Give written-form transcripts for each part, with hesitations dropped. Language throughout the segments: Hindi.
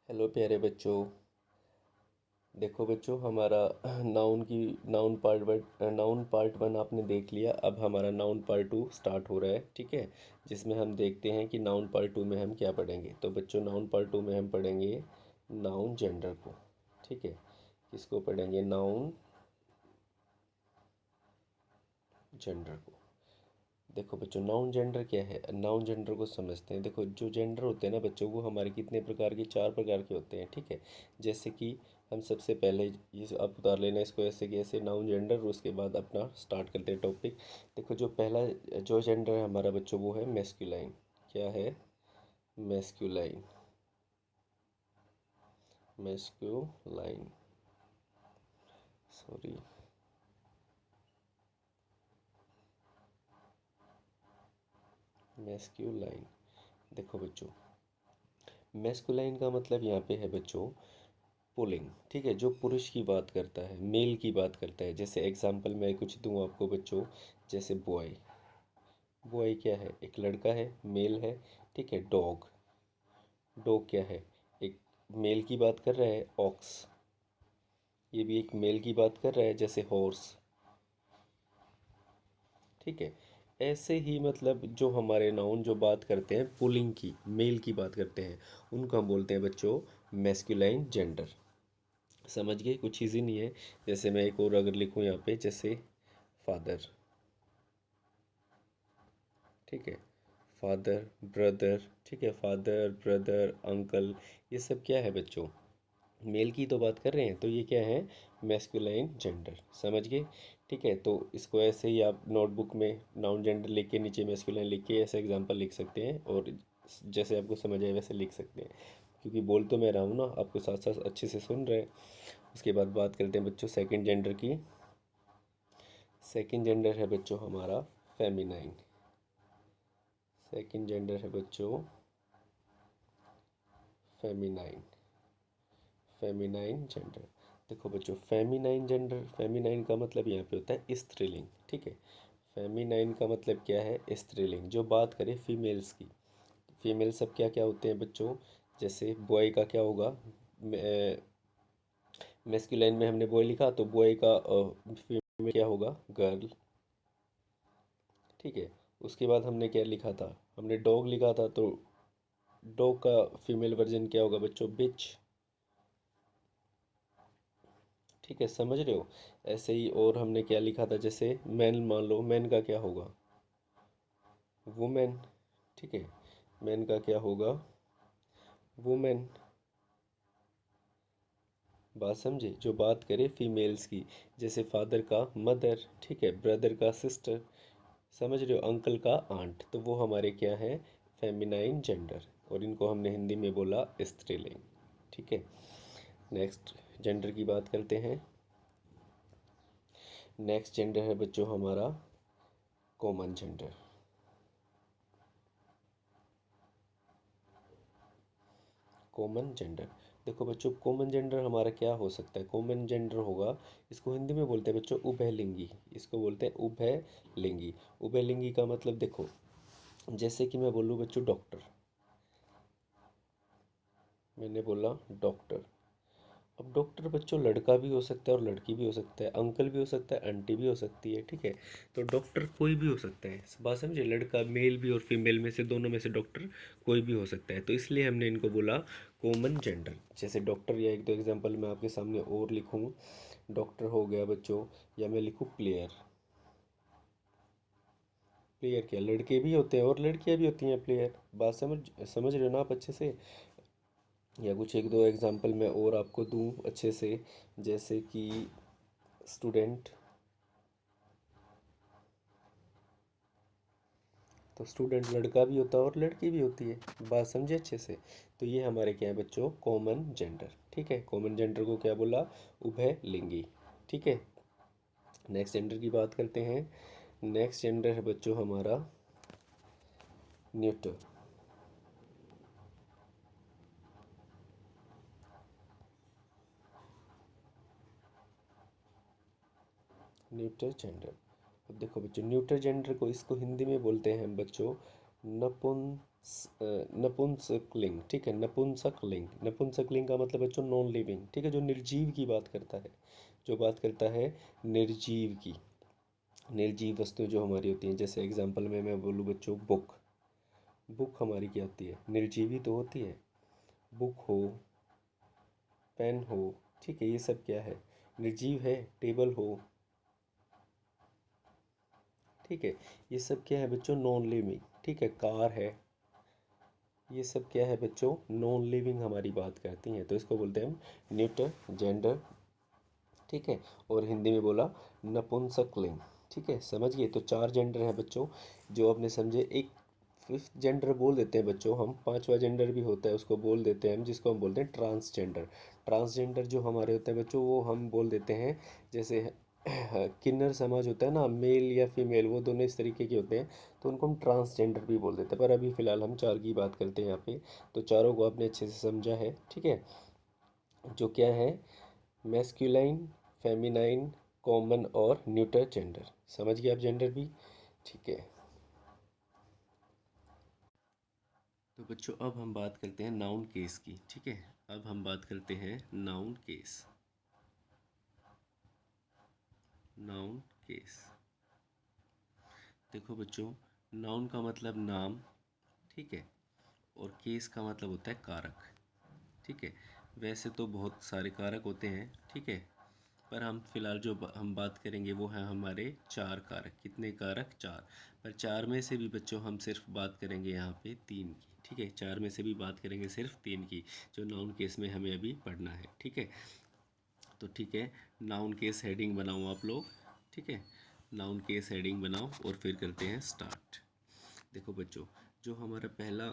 हेलो प्यारे बच्चों। देखो बच्चों, हमारा नाउन पार्ट वन आपने देख लिया। अब हमारा नाउन पार्ट टू स्टार्ट हो रहा है, ठीक है। जिसमें हम देखते हैं कि नाउन पार्ट टू में हम क्या पढ़ेंगे। तो बच्चों, नाउन पार्ट टू में हम पढ़ेंगे नाउन जेंडर को, ठीक है। किसको पढ़ेंगे? नाउन जेंडर को। देखो बच्चों, नाउन जेंडर क्या है? नाउन जेंडर को समझते हैं। देखो, जो जेंडर होते हैं ना बच्चों, वो हमारे कितने प्रकार के? 4 प्रकार के होते हैं, ठीक है। जैसे कि हम सबसे पहले ये आप उतार लेना इसको, ऐसे कि ऐसे नाउन जेंडर, उसके बाद अपना स्टार्ट करते हैं टॉपिक। देखो, जो पहला जो जेंडर है हमारा बच्चों, वो है मेस्कुलाइन। क्या है? मेस्कुलाइन। Masculine, sorry. मेस्कुलाइन। देखो बच्चों, मेस्कुलाइन का मतलब यहाँ पे है बच्चों पुलिंग, ठीक है। जो पुरुष की बात करता है, मेल की बात करता है। जैसे एग्जांपल मैं कुछ दूं आपको बच्चों, जैसे बॉय। बॉय क्या है? एक लड़का है, मेल है, ठीक है। डॉग। डॉग क्या है? एक मेल की बात कर रहा है। ऑक्स, ये भी एक मेल की बात कर रहा है, जैसे हॉर्स, ठीक है। ऐसे ही मतलब जो हमारे नाउन जो बात करते हैं पुलिंग की, मेल की बात करते हैं, उनको हम बोलते हैं बच्चों मैस्कुलाइन जेंडर। समझ गए? कुछ इजी नहीं है। जैसे मैं एक और अगर लिखूं यहाँ पे, जैसे फादर, ठीक है। फादर, ब्रदर, ठीक है। फादर, ब्रदर, अंकल, ये सब क्या है बच्चों? मेल की तो बात कर रहे हैं, तो ये क्या है? Masculine gender. समझ गए? ठीक है। तो इसको ऐसे ही आप नोटबुक में नाउन जेंडर लिख के नीचे मैस्कुलाइन लिख के ऐसे एग्जांपल लिख सकते हैं, और जैसे आपको समझ आए वैसे लिख सकते हैं। क्योंकि बोल तो मैं रहा हूँ ना, आपको साथ साथ अच्छे से सुन रहे हैं। उसके बाद बात करते हैं बच्चों सेकंड जेंडर की। सेकंड जेंडर है बच्चों हमारा फेमिनाइन। सेकंड जेंडर है बच्चों फेमिनाइन। Feminine gender. देखो बच्चों, फेमिनाइन जेंडर, फेमिनाइन का मतलब यहाँ पे होता है स्त्रीलिंग, ठीक है। फेमिनाइन का मतलब क्या है? स्त्रीलिंग। जो बात करें फीमेल्स की, फीमेल सब क्या क्या होते हैं बच्चों? जैसे बॉय का क्या होगा? मेस्कुलाइन में हमने बॉय लिखा, तो बॉय का फीमेल क्या होगा? गर्ल, ठीक है। उसके बाद हमने क्या लिखा था? हमने डॉग लिखा था, तो डॉग का फीमेल वर्जन क्या होगा बच्चों? बिच, ठीक है। समझ रहे हो? ऐसे ही और हमने क्या लिखा था? जैसे मैन, मान लो मैन का क्या होगा? वुमेन, ठीक है। मैन का क्या होगा? वुमेन। बात समझे? जो बात करें फीमेल्स की, जैसे फादर का मदर, ठीक है। ब्रदर का सिस्टर, समझ रहे हो? अंकल का आंट, तो वो हमारे क्या है? Feminine gender. और इनको हमने हिंदी में बोला स्त्रीलिंग, ठीक है। नेक्स्ट जेंडर की बात करते हैं। नेक्स्ट जेंडर है बच्चों हमारा कॉमन जेंडर। Common gender. देखो बच्चों, कॉमन जेंडर हमारा क्या हो सकता है? कॉमन जेंडर होगा, इसको हिंदी में बोलते हैं बच्चों उभयलिंगी। इसको बोलते हैं उभयलिंगी। उभयलिंगी का मतलब देखो, जैसे कि मैं बोलूँ बच्चों डॉक्टर, मैंने बोला डॉक्टर। अब डॉक्टर बच्चों लड़का भी हो सकता है और लड़की भी हो सकता है, अंकल भी हो सकता है, आंटी भी हो सकती है, ठीक है। तो डॉक्टर कोई भी हो सकता है, बात समझे? लड़का, मेल भी और फीमेल में से, दोनों में से डॉक्टर कोई भी हो सकता है। तो इसलिए हमने इनको बोला कॉमन जेंडर। जैसे डॉक्टर, या एक दो एग्जांपल मैं आपके सामने और लिखूँ। डॉक्टर हो गया बच्चों, या मैं लिखूँ प्लेयर। प्लेयर क्या? लड़के भी होते हैं और लड़कियां भी होती हैं प्लेयर। बात समझ समझ रहे हो ना आप अच्छे से? या कुछ एक दो एग्जांपल मैं और आपको दूं अच्छे से, जैसे कि स्टूडेंट। तो स्टूडेंट लड़का भी होता है और लड़की भी होती है। बात समझे अच्छे से? तो ये हमारे क्या है बच्चों? कॉमन जेंडर, ठीक है। कॉमन जेंडर को क्या बोला? उभय लिंगी, ठीक है। नेक्स्ट जेंडर की बात करते हैं। नेक्स्ट जेंडर है बच्चों हमारा न्यूटर। Neuter gender. अब देखो बच्चों, न्यूटर जेंडर को, इसको हिंदी में बोलते हैं हम बच्चों नपुंसकलिंग, ठीक है, नपुंसकलिंग। नपुंसकलिंग का मतलब बच्चों नॉन लिविंग, ठीक है, जो निर्जीव की बात करता है, जो बात करता है निर्जीव की। निर्जीव वस्तुएं जो हमारी होती हैं, जैसे एग्जांपल में मैं बोलूँ बच्चों बुक, बुक हमारी क्या होती है, निर्जीवी तो होती है। बुक हो, पेन हो, ठीक है, ये सब क्या है, निर्जीव है। टेबल हो, ठीक है, ये सब क्या है बच्चों, नॉन लिविंग, ठीक है। कार है, ये सब क्या है बच्चों, नॉन लिविंग हमारी बात करती हैं, तो इसको बोलते हैं हम न्यूटर जेंडर, ठीक है। और हिंदी में बोला नपुंसकलिंग, ठीक है, समझ गए। तो चार जेंडर हैं बच्चों जो आपने समझे। एक फिफ्थ जेंडर बोल देते हैं बच्चों हम, पांचवा जेंडर भी होता है उसको बोल देते हैं हम, जिसको हम बोलते हैं ट्रांसजेंडर। ट्रांसजेंडर जो हमारे होते हैं बच्चों, वो हम बोल देते हैं, जैसे किन्नर समाज होता है ना, मेल या फीमेल, वो दोनों इस तरीके के होते हैं, तो उनको हम ट्रांसजेंडर भी बोल देते हैं। पर अभी फ़िलहाल हम चार की बात करते हैं यहाँ पे। तो चारों को आपने अच्छे से समझा है, ठीक है, जो क्या है, मैस्कुलाइन, फेमिनाइन, कॉमन और न्यूटर जेंडर। समझ गए आप जेंडर भी, ठीक है। तो बच्चों अब हम बात करते हैं नाउन केस की, ठीक है। अब हम बात करते हैं नाउन केस। नाउन केस, देखो बच्चों, नाउन का मतलब नाम, ठीक है, और केस का मतलब होता है कारक, ठीक है। वैसे तो बहुत सारे कारक होते हैं, ठीक है, पर हम फिलहाल जो हम बात करेंगे वो है हमारे चार कारक। कितने कारक, चार। पर चार में से भी बच्चों हम सिर्फ बात करेंगे यहाँ पे तीन की, ठीक है, चार में से भी बात करेंगे सिर्फ तीन की, जो नाउन केस में हमें अभी पढ़ना है, ठीक है। तो ठीक है, नाउन केस हेडिंग बनाओ आप लोग, ठीक है, नाउन केस हेडिंग बनाओ और फिर करते हैं स्टार्ट। देखो बच्चों, जो हमारा पहला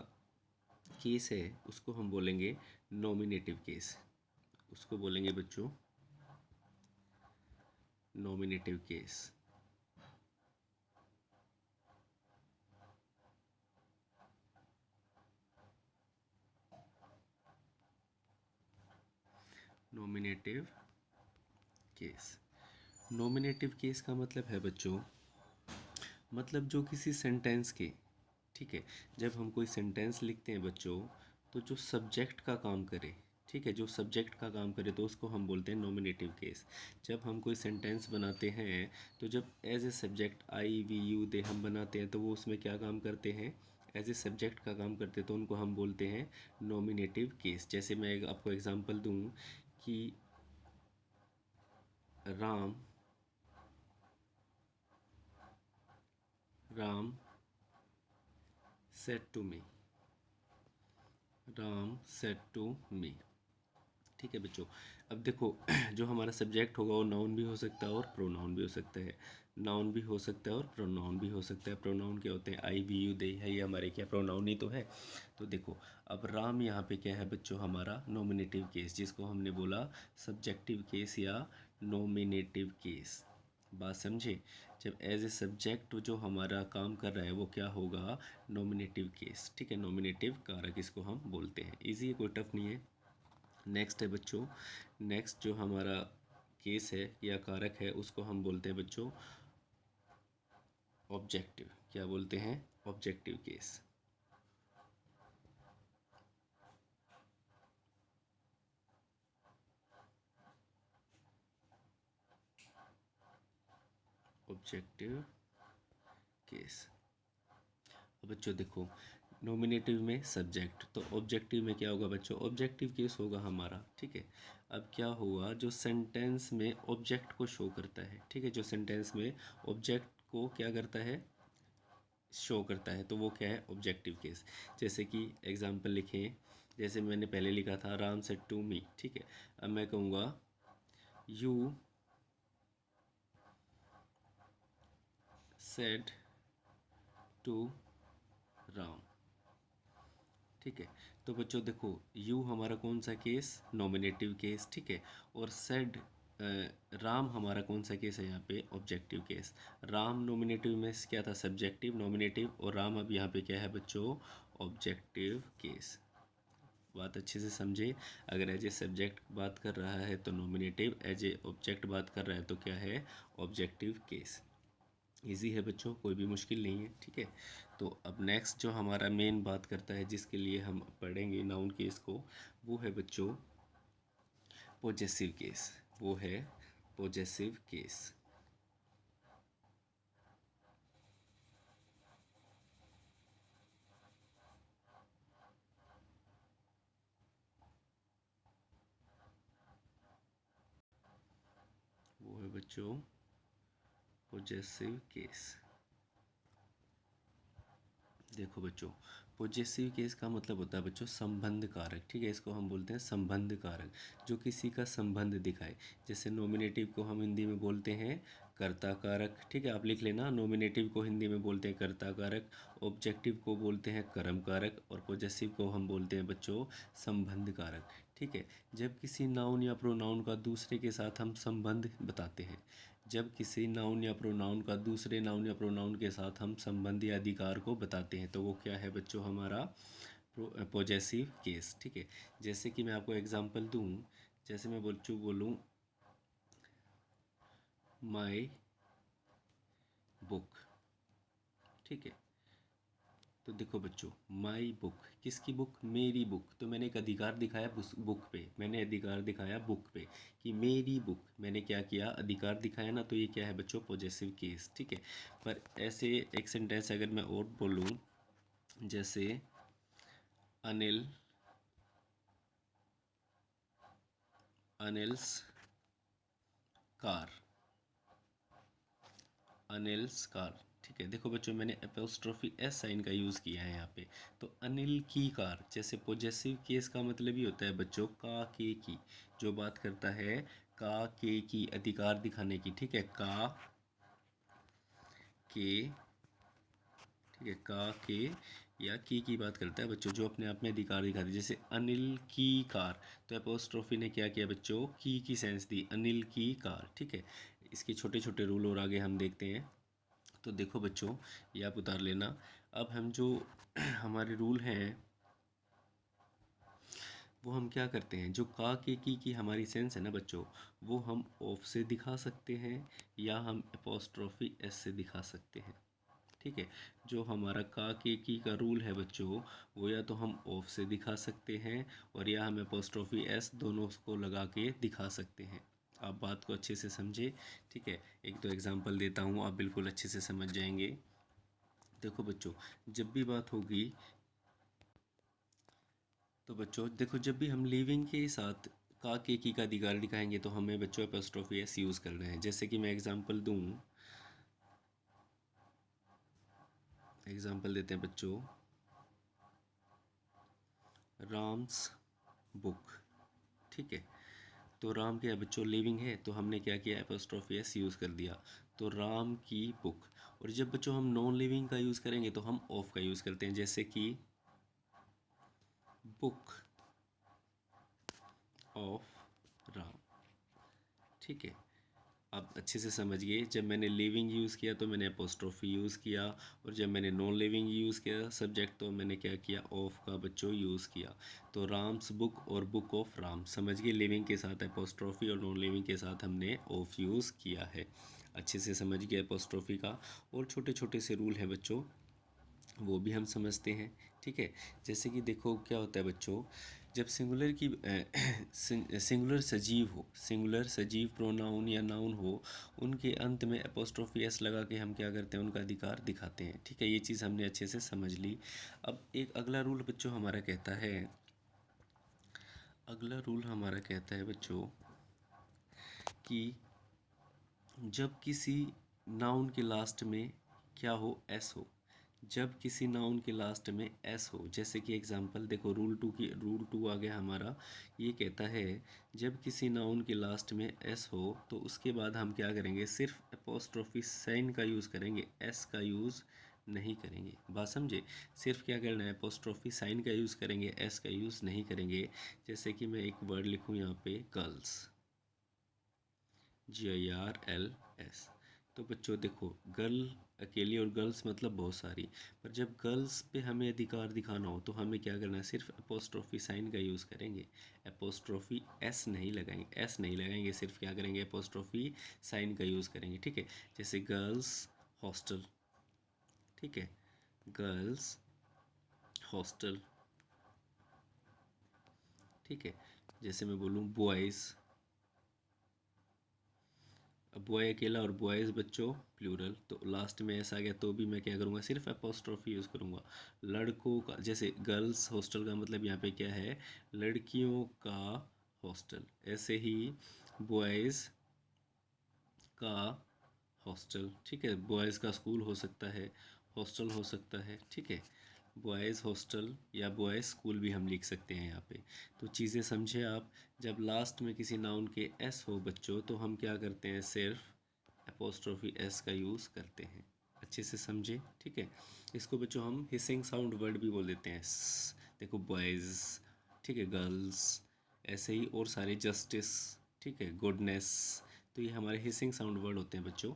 केस है उसको हम बोलेंगे नॉमिनेटिव केस। उसको बोलेंगे बच्चों nominative case. Nominative case. Nominative case का मतलब है बच्चों, मतलब जो किसी सेंटेंस के, ठीक है, जब हम कोई सेंटेंस लिखते हैं बच्चों, तो जो सब्जेक्ट का काम करे, ठीक है, जो सब्जेक्ट का काम करे तो उसको हम बोलते हैं नॉमिनेटिव केस। जब हम कोई सेंटेंस बनाते हैं, तो जब as a subject I we you they हम बनाते हैं, तो वो उसमें क्या काम करते हैं, एज ए सब्जेक्ट का काम करते हैं, तो उनको हम बोलते हैं नॉमिनेटिव केस। जैसे मैं आपको एग्जांपल दूं कि Ram, Ram said to me, Ram said to me, ठीक है बच्चों। अब देखो जो हमारा सब्जेक्ट होगा वो नाउन भी हो सकता है और प्रोनाउन भी हो सकता है। नाउन भी हो सकता है और प्रोनाउन भी हो सकता है। प्रोनाउन क्या होते हैं, आई वी यू दे है, ये हमारे क्या प्रोनाउन ही तो है। तो देखो, अब राम यहाँ पे क्या है बच्चों, हमारा नॉमिनेटिव केस, जिसको हमने बोला सब्जेक्टिव केस या नॉमिनेटिव केस। बात समझे, जब एज ए सब्जेक्ट जो हमारा काम कर रहा है वो क्या होगा, नॉमिनेटिव केस, ठीक है, नॉमिनेटिव कारक इसको हम बोलते हैं। इजी है, कोई टफ नहीं है। नेक्स्ट है बच्चों, नेक्स्ट जो हमारा केस है या कारक है उसको हम बोलते हैं बच्चों ऑब्जेक्टिव। क्या बोलते हैं, ऑब्जेक्टिव केस। Objective case. अब बच्चों देखो, नॉमिनेटिव में सब्जेक्ट, तो ऑब्जेक्टिव में क्या होगा बच्चों, ऑब्जेक्टिव केस होगा हमारा, ठीक है। अब क्या हुआ, जो सेंटेंस में ऑब्जेक्ट को शो करता है, ठीक है, जो सेंटेंस में ऑब्जेक्ट को क्या करता है, शो करता है, तो वो क्या है, ऑब्जेक्टिव केस। जैसे कि एग्जांपल लिखें, जैसे मैंने पहले लिखा था राम सेड टू मी, ठीक है। अब मैं कहूँगा यू सेड टू राम, ठीक है। तो बच्चों देखो, यू हमारा कौन सा केस, नॉमिनेटिव केस, ठीक है, और सेड राम हमारा कौन सा केस है यहाँ पे, ऑब्जेक्टिव केस। राम नॉमिनेटिव में क्या था, सब्जेक्टिव, नॉमिनेटिव, और राम अब यहाँ पे क्या है बच्चों, ऑब्जेक्टिव केस। बात अच्छे से समझे, अगर एज ए सब्जेक्ट बात कर रहा है तो नॉमिनेटिव, एज ए ऑब्जेक्ट बात कर रहा है तो क्या है, ऑब्जेक्टिव केस। इजी है बच्चों, कोई भी मुश्किल नहीं है, ठीक है। तो अब नेक्स्ट जो हमारा मेन बात करता है, जिसके लिए हम पढ़ेंगे नाउन केस को, वो है बच्चों पोजेसिव केस। वो है पोजेसिव केस। वो है बच्चों पोजेसिव केस। देखो बच्चों, पोजेसिव केस का मतलब होता है बच्चों संबंध कारक, ठीक है। इसको हम बोलते हैं संबंध कारक, जो किसी का संबंध दिखाए। जैसे नॉमिनेटिव को हम हिंदी में बोलते हैं कर्ता कारक, ठीक है। आप लिख लेना, नॉमिनेटिव को हिंदी में बोलते हैं कर्ता कारक, ऑब्जेक्टिव को बोलते हैं कर्म कारक, और पोजेसिव को हम बोलते हैं बच्चों संबंध कारक, ठीक है। जब किसी नाउन या प्रोनाउन का दूसरे के साथ हम संबंध बताते हैं, जब किसी नाउन या प्रोनाउन का दूसरे नाउन या प्रोनाउन के साथ हम संबंध या अधिकार को बताते हैं, तो वो क्या है बच्चों हमारा पोजेसिव केस, ठीक है। जैसे कि मैं आपको एग्जांपल दूं, जैसे मैं बच्चों बोलूं माय बुक, ठीक है। तो देखो बच्चों, माई बुक, किसकी बुक? मेरी बुक। तो मैंने एक अधिकार दिखाया बुक पे, मैंने अधिकार दिखाया बुक पे कि मेरी बुक, मैंने क्या किया? अधिकार दिखाया ना। तो ये क्या है बच्चों? पॉजेसिव केस, ठीक है। पर ऐसे एक सेंटेंस अगर मैं और बोलूँ, जैसे अनिल, अनिल्स कार, अनिल्स कार, ठीक है। देखो बच्चों, मैंने एपोस्ट्रोफी एस साइन का यूज़ किया है यहाँ पे। तो अनिल की कार, जैसे पॉजेसिव केस का मतलब ही होता है बच्चों का के की, जो बात करता है का के की, अधिकार दिखाने की, ठीक है। का के, ठीक है, का के या की बात करता है बच्चों, जो अपने आप में अधिकार दिखाती है। जैसे अनिल की कार, तो एपोस्ट्रोफी ने क्या किया बच्चों? की सेंस दी, अनिल की कार, ठीक है। इसके छोटे छोटे रूल और आगे हम देखते हैं। तो देखो बच्चों, ये आप उतार लेना। अब हम जो हमारे रूल हैं, वो हम क्या करते हैं, जो का के की हमारी सेंस है ना बच्चों, वो हम ऑफ से दिखा सकते हैं या हम एपोस्ट्रोफी एस से दिखा सकते हैं, ठीक है। जो हमारा का के की का रूल है बच्चों, वो या तो हम ऑफ से दिखा सकते हैं और या हम एपोस्ट्रोफी एस, दोनों को लगा के दिखा सकते हैं। आप बात को अच्छे से समझे, ठीक है। एक दो एग्जांपल देता हूँ, आप बिल्कुल अच्छे से समझ जाएंगे। देखो बच्चों, जब भी बात होगी, तो बच्चों देखो, जब भी हम लिविंग के साथ का के की का अधिकार दिखाएंगे, तो हमें बच्चों एपोस्ट्रोफी एस यूज़ कर रहे हैं। जैसे कि मैं एग्जांपल दूं, एग्जांपल देते हैं बच्चों, राम्स बुक, ठीक है। तो राम क्या है बच्चों? लिविंग है, तो हमने क्या किया? एपोस्ट्रोफी एस यूज़ कर दिया। तो राम की बुक। और जब बच्चों हम नॉन लिविंग का यूज़ करेंगे, तो हम ऑफ का यूज़ करते हैं। जैसे कि बुक ऑफ राम, ठीक है। आप अच्छे से समझिए, जब मैंने लिविंग यूज़ किया तो मैंने अपोस्ट्रोफी यूज़ किया, और जब मैंने नॉन लिविंग यूज़ किया सब्जेक्ट, तो मैंने क्या किया? ऑफ का बच्चों यूज़ किया। तो राम्स बुक और बुक ऑफ राम, समझ गए? लिविंग के साथ अपोस्ट्रोफी और नॉन लिविंग के साथ हमने ऑफ यूज़ किया है। अच्छे से समझ गए अपोस्ट्रोफी का। और छोटे छोटे से रूल हैं बच्चों, वो भी हम समझते हैं, ठीक है। जैसे कि देखो क्या होता है बच्चों, जब सिंगुलर की सिंगुलर सजीव हो, सिंगुलर सजीव प्रोनाउन या नाउन हो, उनके अंत में एपोस्ट्रोफी एस लगा के हम क्या करते हैं? उनका अधिकार दिखाते हैं, ठीक है। ये चीज़ हमने अच्छे से समझ ली। अब एक अगला रूल बच्चों हमारा कहता है, अगला रूल हमारा कहता है बच्चों कि जब किसी नाउन के लास्ट में क्या हो? एस हो। जब किसी नाउन के लास्ट में एस हो, जैसे कि एग्जांपल देखो, रूल टू आ गया हमारा। ये कहता है, जब किसी नाउन के लास्ट में एस हो, तो उसके बाद हम क्या करेंगे? सिर्फ अपोस्ट्रोफी साइन का यूज़ करेंगे, एस का यूज़ नहीं करेंगे। बात समझे? सिर्फ क्या करना है? अपोस्ट्रोफी साइन का यूज़ करेंगे, एस का यूज़ नहीं करेंगे। जैसे कि मैं एक वर्ड लिखूँ यहाँ पे, गर्ल्स, GIRLS। तो बच्चों देखो, गर्ल अकेली और गर्ल्स मतलब बहुत सारी, पर जब गर्ल्स पे हमें अधिकार दिखाना हो, तो हमें क्या करना है? सिर्फ अपोस्ट्रोफी साइन का यूज़ करेंगे, अपोस्ट्रोफी एस नहीं लगाएंगे, सिर्फ क्या करेंगे? अपोस्ट्रोफी साइन का यूज़ करेंगे, ठीक है। जैसे गर्ल्स हॉस्टल, ठीक है, गर्ल्स हॉस्टल, ठीक है। जैसे मैं बोलूँ बॉयज़, अब बॉय अकेला और बॉयज़ बच्चों प्लूरल, तो लास्ट में ऐसा आ गया तो भी मैं क्या करूँगा, सिर्फ अपोस्ट्रोफी यूज़ करूँगा। लड़कों का, जैसे गर्ल्स हॉस्टल का मतलब यहाँ पे क्या है, लड़कियों का हॉस्टल। ऐसे ही बॉयज़ का हॉस्टल, ठीक है, बॉयज़ का स्कूल हो सकता है, हॉस्टल हो सकता है, ठीक है। बॉयज़ हॉस्टल या बॉयज़ स्कूल भी हम लिख सकते हैं यहाँ पे। तो चीज़ें समझे आप। जब लास्ट में किसी नाउन के एस हो बच्चों, तो हम क्या करते हैं, सिर्फ अपोस्ट्रोफी एस का यूज़ करते हैं। अच्छे से समझे, ठीक है। इसको बच्चों हम हिसिंग साउंड वर्ड भी बोल देते हैं। देखो बॉयज़, ठीक है, गर्ल्स, ऐसे ही और सारे, जस्टिस, ठीक है, गुडनेस। तो ये हमारे हिसिंग साउंड वर्ड होते हैं बच्चों,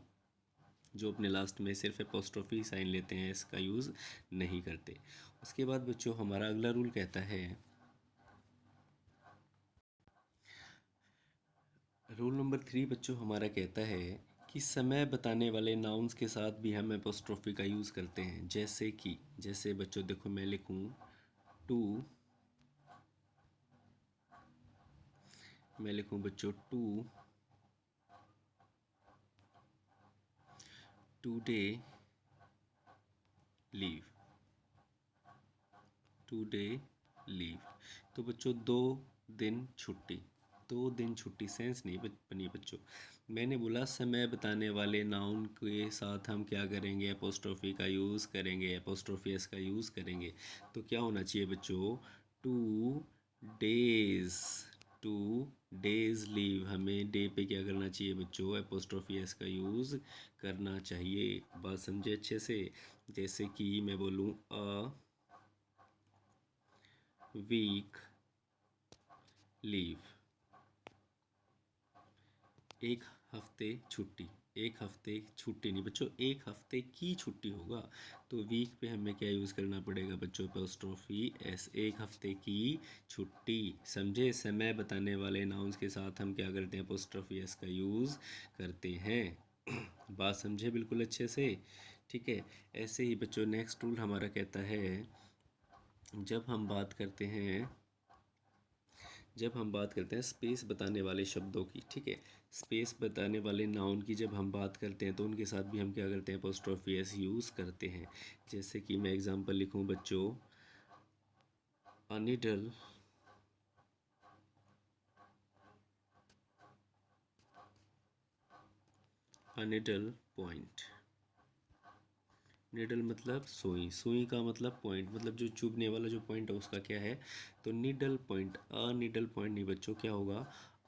जो अपने लास्ट में सिर्फ एपोस्ट्रोफी साइन लेते हैं, इसका यूज़ नहीं करते। उसके बाद बच्चों हमारा अगला रूल कहता है, रूल नंबर 3 बच्चों हमारा कहता है कि समय बताने वाले नाउन्स के साथ भी हम एपोस्ट्रोफी का यूज़ करते हैं। जैसे कि, जैसे बच्चों देखो मैं लिखूँ टू, मैं लिखूँ बच्चों to today leave, today leave. तो बच्चों 2 दिन छुट्टी, 2 दिन छुट्टी, सेंस नहीं बनी बच्चों। मैंने बोला समय बताने वाले नाउन के साथ हम क्या करेंगे, एपोस्ट्रोफी का यूज़ करेंगे, एपोस्ट्रोफी एस का यूज़ करेंगे। तो क्या होना चाहिए बच्चों, 2 डेज, 2 डेज लीव। हमें डे पे क्या करना चाहिए बच्चों, एपोस्ट्रोफी एस का यूज़ करना चाहिए। बात समझे अच्छे से। जैसे कि मैं बोलूँ वीक लीव, एक हफ्ते छुट्टी, एक हफ्ते छुट्टी नहीं बच्चों, एक हफ्ते की छुट्टी होगा। तो वीक पे हमें क्या यूज़ करना पड़ेगा बच्चों, अपोस्ट्रोफी एस, एक हफ्ते की छुट्टी। समझे, समय बताने वाले नाउन्स के साथ हम क्या करते हैं, अपोस्ट्रोफी एस का यूज़ करते हैं। बात समझे बिल्कुल अच्छे से, ठीक है। ऐसे ही बच्चों नेक्स्ट रूल हमारा कहता है, जब हम बात करते हैं, जब हम बात करते हैं स्पेस बताने वाले शब्दों की, ठीक है, स्पेस बताने वाले नाउन की जब हम बात करते हैं तो उनके साथ भी हम क्या करते हैं, अपोस्ट्रोफी एस यूज़ करते हैं। जैसे कि मैं एग्जांपल लिखूं बच्चों, a needle, a needle point. Needle मतलब सुई, सुई का मतलब पॉइंट, मतलब जो चुभने वाला जो पॉइंट है उसका क्या है, तो needle point. A needle point नहीं बच्चों, क्या होगा,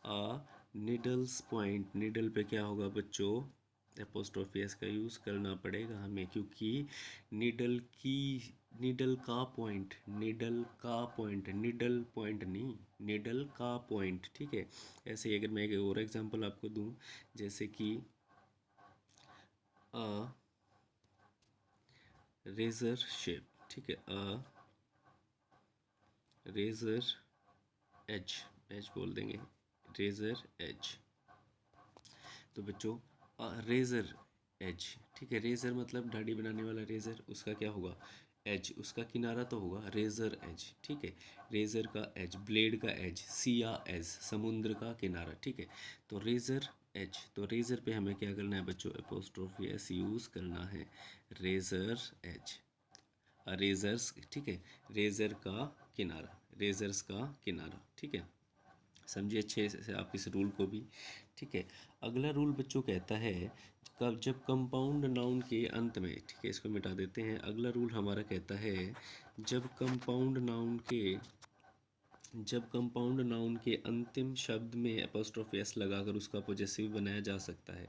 अ निडल्स पॉइंट। निडल पे क्या होगा बच्चों, एपोस्ट्रोफी एस का यूज़ करना पड़ेगा हमें, क्योंकि निडल की, निडल का पॉइंट, निडल का पॉइंट, निडल पॉइंट नहीं, निडल का पॉइंट, ठीक है। ऐसे ही अगर मैं एक और एग्जांपल आपको दूं, जैसे कि अ रेजर शेप, ठीक है, रेजर एज, एज बोल देंगे, रेजर एज। तो बच्चों रेजर एज, ठीक है, रेजर मतलब दाढ़ी बनाने वाला रेजर, उसका क्या होगा, एज, उसका किनारा तो होगा रेजर एज, ठीक है। रेजर का एज, ब्लेड का एज, सिया एज, समुद्र का किनारा, ठीक है। तो रेजर एज, तो रेजर पे हमें क्या करना है बच्चों, एपोस्ट्रोफी एस यूज़ करना है, रेजर एज, रेजर्स, ठीक है, रेजर का किनारा, रेजर्स का किनारा, ठीक है। समझिए अच्छे से आप इस रूल को भी, ठीक है। अगला रूल बच्चों कहता है, कब जब कंपाउंड नाउन के अंत में, ठीक है, इसको मिटा देते हैं। अगला रूल हमारा कहता है, जब कंपाउंड नाउन के, जब कंपाउंड नाउन के अंतिम शब्द में एपोस्ट्रोफी एस लगाकर उसका पॉजेसिव बनाया जा सकता है।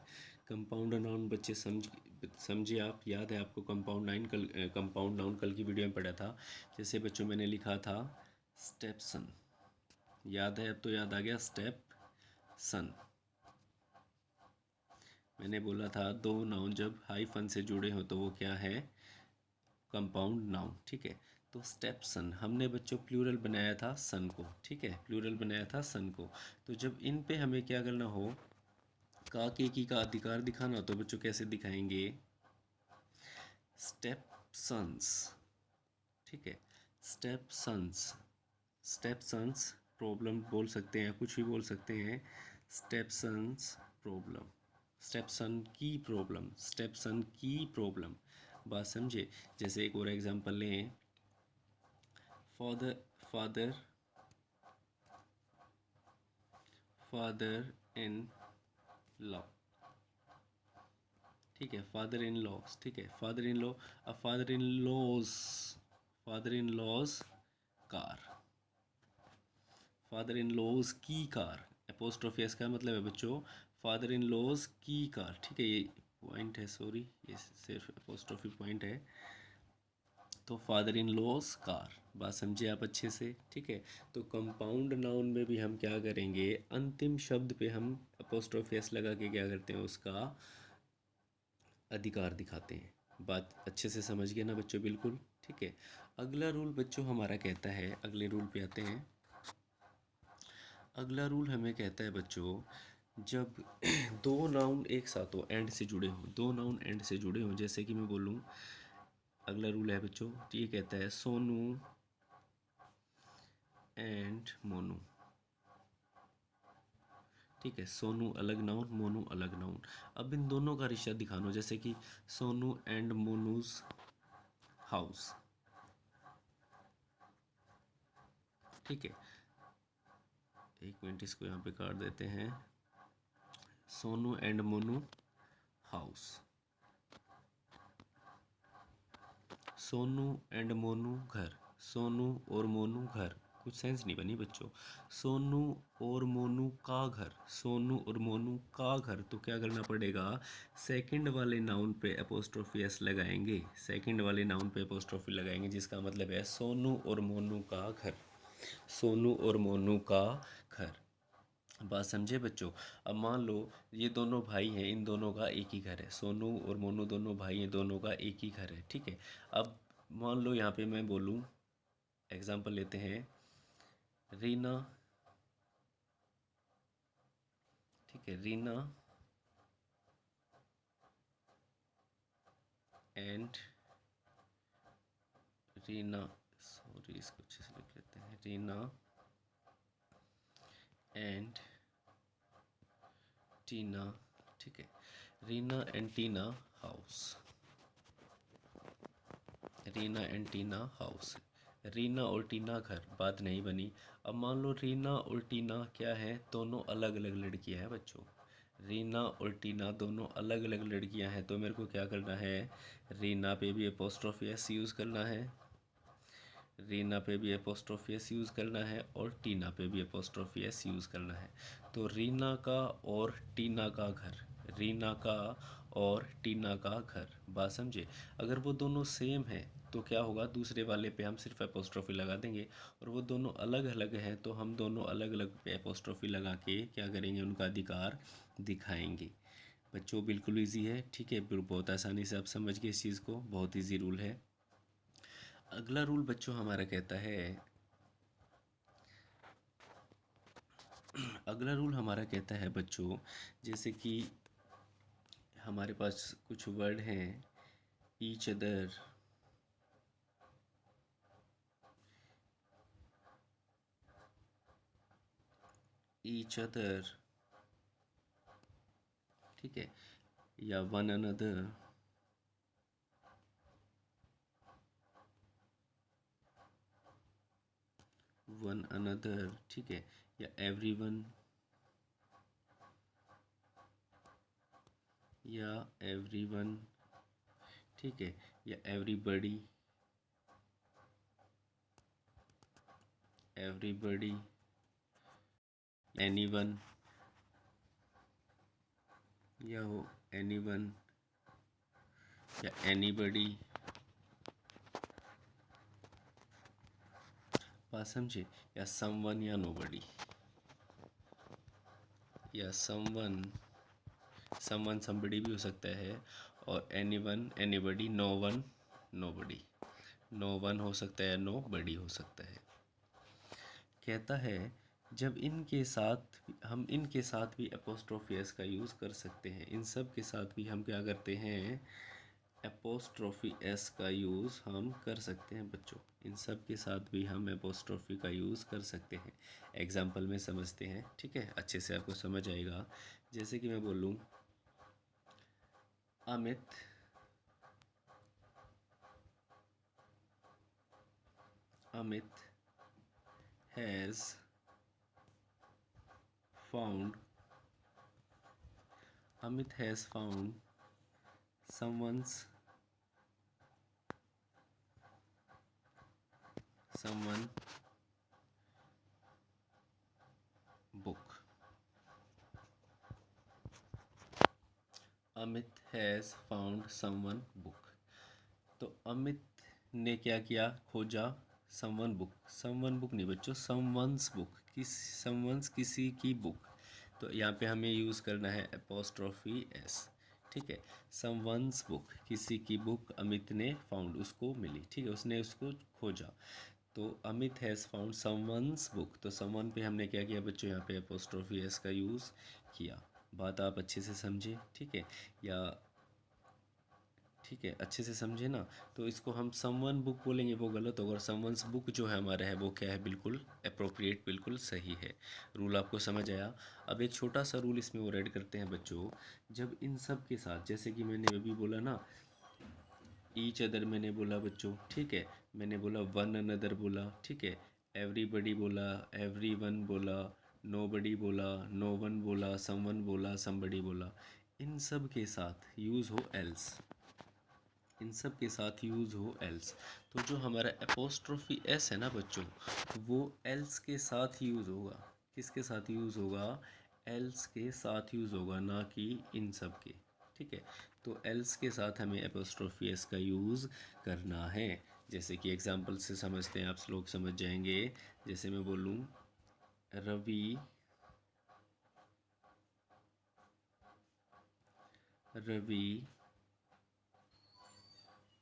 कंपाउंड नाउन बच्चे समझिए आप, याद है आपको कंपाउंड नाउन कल की वीडियो में पढ़ा था। जैसे बच्चों मैंने लिखा था स्टेपसन, याद है, अब तो याद आ गया, स्टेप सन। मैंने बोला था दो नाउन जब हाइफन से जुड़े हो तो वो क्या है, कंपाउंड नाउन, ठीक है। तो स्टेप सन हमने बच्चों प्लूरल बनाया था सन को, ठीक है, प्लूरल बनाया था सन को। तो जब इन पे हमें क्या करना हो, का के की का अधिकार दिखाना हो तो बच्चों कैसे दिखाएंगे, स्टेप सन्स, ठीक है, stepsons, stepsons problem बोल सकते हैं, कुछ भी बोल सकते हैं। Stepsons problem, stepson की प्रॉब्लम, स्टेप सन की प्रॉब्लम, बात समझे। जैसे एक और एग्जांपल लें, father father father in law, ठीक है, फादर इन लॉस, ठीक है, फादर इन लॉ, अब father in law's, father in law's car, father in law's की कार, एपोस्ट्रोफी एस का मतलब है बच्चों फादर इन लॉज की कार, ठीक है, ये पॉइंट है, सॉरी ये सिर्फ एपोस्ट्रोफी पॉइंट है। तो फादर इन लॉज कार, बात समझे आप अच्छे से, ठीक है। तो कंपाउंड नाउन में भी हम क्या करेंगे, अंतिम शब्द पे हम एपोस्ट्रोफी एस लगा के क्या करते हैं, उसका अधिकार दिखाते हैं। बात अच्छे से समझ गए ना बच्चों, बिल्कुल ठीक है। अगला रूल बच्चों हमारा कहता है, अगले रूल पे आते हैं। अगला रूल हमें कहता है बच्चों, जब दो नाउन एक साथ हो, एंड से जुड़े हों, दो नाउन एंड से जुड़े हों, जैसे कि मैं बोलूँ, अगला रूल है बच्चों, ये कहता है सोनू एंड मोनू, ठीक है, सोनू अलग नाउन, मोनू अलग नाउन। अब इन दोनों का रिश्ता दिखाना, जैसे कि सोनू एंड मोनूज हाउस, ठीक है, एक मिनट इसको यहाँ पे काट देते हैं, Sonu and Monu house, Sonu and Monu घर, सोनू और मोनू घर, कुछ सेंस नहीं बनी बच्चों। सोनू और मोनू का घर, सोनू और मोनू का घर, तो क्या करना पड़ेगा, सेकंड वाले नाउन पे अपोस्ट्रोफी एस लगाएंगे, सेकंड वाले नाउन पे अपोस्ट्रोफी लगाएंगे, जिसका मतलब है सोनू और मोनू का घर, सोनू और मोनू का घर, बात समझे बच्चों। अब मान लो ये दोनों भाई हैं, इन दोनों का एक ही घर है, सोनू और मोनू दोनों भाई हैं, दोनों का एक ही घर है, ठीक है। अब मान लो यहाँ पे मैं बोलूँ, एग्जांपल लेते हैं, रीना, ठीक है, रीना एंड रीना, सॉरी इसको अच्छे से लिख लेते हैं, रीना एंड टीना, ठीक है, Reena and Tina house, Reena and Tina house, Reena और टीना घर, बात नहीं बनी। अब मान लो रीना और टीना क्या है, दोनों अलग अलग लड़कियां हैं बच्चों, रीना और टीना दोनों अलग अलग लड़कियां हैं, तो मेरे को क्या करना है, रीना पे भी एपोस्ट्रोफी एस यूज़ करना है, रीना पे भी एपोस्ट्रोफी एस यूज़ करना है, और टीना पे भी एपोस्ट्रोफी एस यूज़ करना है। तो रीना का और टीना का घर, रीना का और टीना का घर, बात समझे। अगर वो दोनों सेम हैं तो क्या होगा, दूसरे वाले पे हम सिर्फ एपोस्ट्रोफी लगा देंगे, और वो दोनों अलग अलग हैं तो हम दोनों अलग अलग पे एपोस्ट्रोफी लगा के क्या करेंगे, उनका अधिकार दिखाएंगे। बच्चों बिल्कुल ईजी है, ठीक है, बहुत आसानी से आप समझ गए इस चीज़ को, बहुत ईजी रूल है। अगला रूल बच्चों हमारा कहता है, अगला रूल हमारा कहता है बच्चों, जैसे कि हमारे पास कुछ वर्ड हैं, ईच अदर, ईच अदर, ठीक है, या वन अनदर, वन अनदर, ठीक है, या एवरीवन, या एवरीवन, ठीक है, या एवरीबॉडी, एवरीबॉडी, एनीवन, या हो एनीवन, या एनीबॉडी, बात समझे, या समवन या नोबडी, या समवन, समवन समबडी भी हो सकता है, और anyone anybody, no one nobody, no one हो सकता है, नो बडी हो सकता है। कहता है जब इनके साथ हम इनके साथ भी एपोस्ट्रोफी एस का यूज़ कर सकते हैं, इन सब के साथ भी हम क्या करते हैं, एपोस्ट्रोफी एस का यूज़ हम कर सकते हैं बच्चों। इन सब के साथ भी हम एपोस्ट्रोफी का यूज़ कर सकते हैं। एग्जाम्पल में समझते हैं, ठीक है, अच्छे से आपको समझ आएगा। जैसे कि मैं बोलूँ Amit has found someone's someone book। Amit has found someone book. तो अमित ने क्या किया, खोजा समवन बुक नहीं बच्चों, समवंस बुक, किसी की बुक। तो यहाँ पे हमें यूज़ करना है एपोस्ट्रोफी एस, ठीक है। समवंस बुक, किसी की बुक अमित ने फाउंड, उसको मिली, ठीक है, उसने उसको खोजा। तो Amit has found someone's book, तो समवन पे हमने क्या किया बच्चों, यहाँ पे एपोस्ट्रोफी एस का यूज़ किया। बात आप अच्छे से समझे, ठीक है, या ठीक है, अच्छे से समझे ना। तो इसको हम समवन बुक बोलेंगे वो गलत होगा, और समवंस बुक जो है हमारा है वो क्या है, बिल्कुल अप्रोप्रिएट, बिल्कुल सही है। रूल आपको समझ आया। अब एक छोटा सा रूल इसमें और ऐड करते हैं बच्चों। जब इन सब के साथ, जैसे कि मैंने अभी बोला ना, ईच अदर मैंने बोला बच्चों, ठीक है, मैंने बोला वन अनदर बोला, ठीक है, एवरीबडी बोला, एवरीवन बोला, नोबडी बोला, नो वन बोला, समवन बोला, समबडी बोला, इन सब के साथ यूज़ हो एल्स, इन सब के साथ यूज़ हो एल्स। तो जो हमारा एपोस्ट्रोफी एस है ना बच्चों, वो एल्स के साथ यूज़ होगा। किसके साथ यूज़ होगा, एल्स के साथ यूज़ होगा, ना कि इन सब के, ठीक है। तो एल्स के साथ हमें एपोस्ट्रोफी एस का यूज़ करना है। जैसे कि एग्जांपल से समझते हैं, आप लोग समझ जाएंगे। जैसे मैं बोलूँ Ravi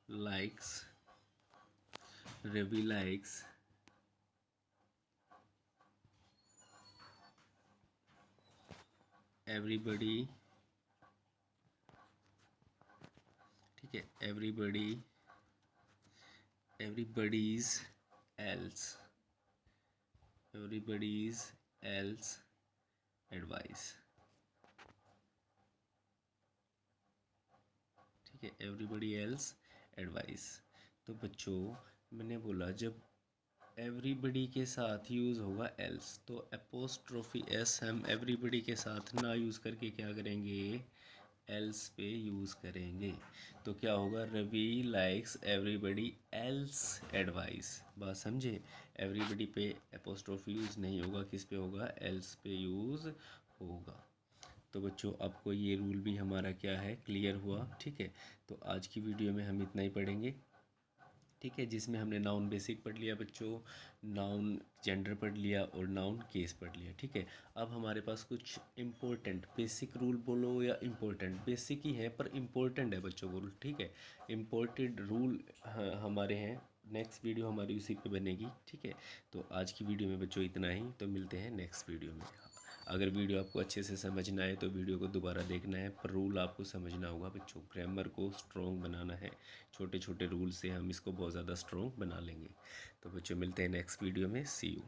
likes Ravi likes everybody, ठीक है, everybody's else advice, ठीक है, एवरीबडी एल्स एडवाइस। तो बच्चों मैंने बोला जब एवरीबडी के साथ यूज़ होगा एल्स, तो एपोस्ट्रोफी एस हम एवरीबडी के साथ ना यूज़ करके क्या करेंगे, एल्स पे यूज़ करेंगे। तो क्या होगा, Ravi likes everybody else advice. बात समझे, एवरीबडी पे एपोस्ट्रोफी यूज़ नहीं होगा, किस पे होगा, एल्स पे यूज़ होगा। तो बच्चों आपको ये रूल भी हमारा क्या है, क्लियर हुआ, ठीक है। तो आज की वीडियो में हम इतना ही पढ़ेंगे, ठीक है, जिसमें हमने नाउन बेसिक पढ़ लिया बच्चों, नाउन जेंडर पढ़ लिया और नाउन केस पढ़ लिया, ठीक है। अब हमारे पास कुछ इम्पोर्टेंट बेसिक रूल बोलो या इम्पोर्टेंट, बेसिक ही है पर इम्पोर्टेंट है बच्चों रूल, ठीक है, इम्पोर्टेंट रूल हमारे हैं। नेक्स्ट वीडियो हमारी उसी पे बनेगी, ठीक है। तो आज की वीडियो में बच्चों इतना ही, तो मिलते हैं नेक्स्ट वीडियो में। अगर वीडियो आपको अच्छे से समझना है तो वीडियो को दोबारा देखना है, पर रूल आपको समझना होगा बच्चों, ग्रामर को स्ट्रॉन्ग बनाना है। छोटे छोटे रूल से हम इसको बहुत ज़्यादा स्ट्रॉन्ग बना लेंगे। तो बच्चों मिलते हैं नेक्स्ट वीडियो में, सी यू।